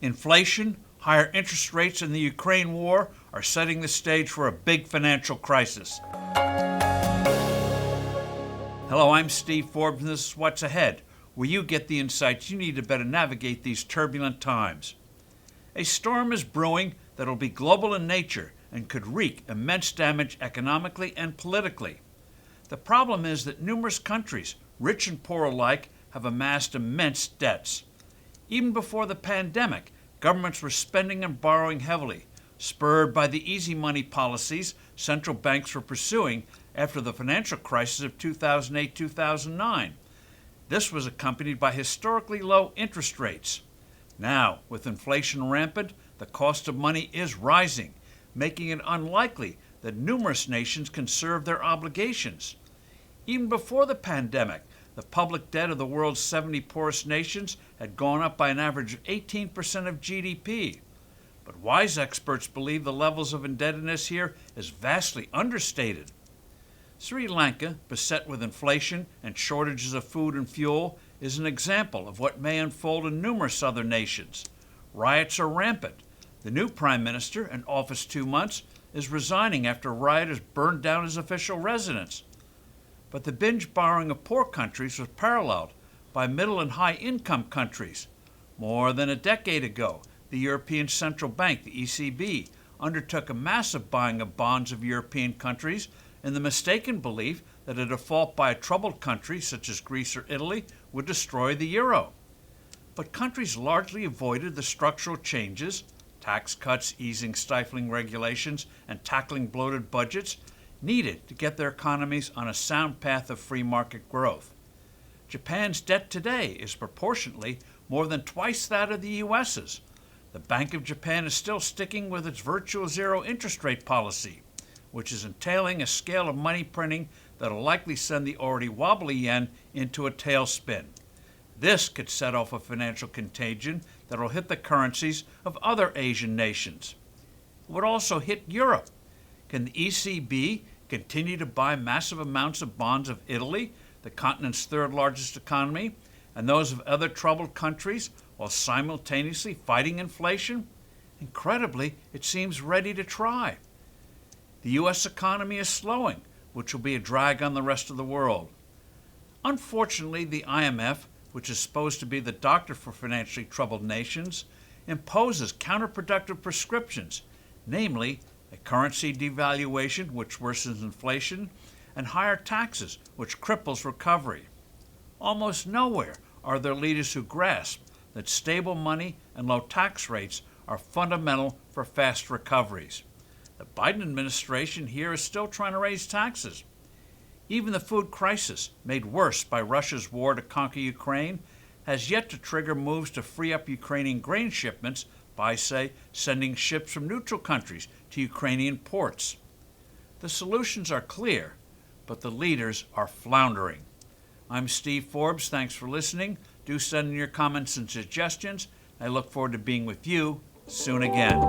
Inflation, higher interest rates, and the Ukraine war are setting the stage for a big financial crisis. Hello, I'm Steve Forbes, and this is What's Ahead, where you get the insights you need to better navigate these turbulent times. A storm is brewing that'll be global in nature and could wreak immense damage economically and politically. The problem is that numerous countries, rich and poor alike, have amassed immense debts. Even before the pandemic, governments were spending and borrowing heavily, spurred by the easy money policies central banks were pursuing after the financial crisis of 2008-2009. This was accompanied by historically low interest rates. Now, with inflation rampant, the cost of money is rising, making it unlikely that numerous nations can serve their obligations. Even before the pandemic, the public debt of the world's 70 poorest nations had gone up by an average of 18% of GDP. But wise experts believe the levels of indebtedness here is vastly understated. Sri Lanka, beset with inflation and shortages of food and fuel, is an example of what may unfold in numerous other nations. Riots are rampant. The new prime minister, in office 2 months, is resigning after rioters burned down his official residence. But the binge borrowing of poor countries was paralleled by middle and high income countries. More than a decade ago, the European Central Bank, the ECB, undertook a massive buying of bonds of European countries in the mistaken belief that a default by a troubled country such as Greece or Italy would destroy the euro. But countries largely avoided the structural changes, tax cuts, easing stifling regulations, and tackling bloated budgets needed to get their economies on a sound path of free market growth. Japan's debt today is proportionately more than twice that of the U.S.'s. The Bank of Japan is still sticking with its virtual zero interest rate policy, which is entailing a scale of money printing that will likely send the already wobbly yen into a tailspin. This could set off a financial contagion that will hit the currencies of other Asian nations. It would also hit Europe. Can the ECB continue to buy massive amounts of bonds of Italy, the continent's third largest economy, and those of other troubled countries while simultaneously fighting inflation? Incredibly, it seems ready to try. The U.S. economy is slowing, which will be a drag on the rest of the world. Unfortunately, the IMF, which is supposed to be the doctor for financially troubled nations, imposes counterproductive prescriptions, namely a currency devaluation, which worsens inflation, and higher taxes, which cripples recovery. Almost nowhere are there leaders who grasp that stable money and low tax rates are fundamental for fast recoveries. The Biden administration here is still trying to raise taxes. Even the food crisis, made worse by Russia's war to conquer Ukraine, has yet to trigger moves to free up Ukrainian grain shipments by, say, sending ships from neutral countries to Ukrainian ports. The solutions are clear, but the leaders are floundering. I'm Steve Forbes. Thanks for listening. Do send in your comments and suggestions. I look forward to being with you soon again.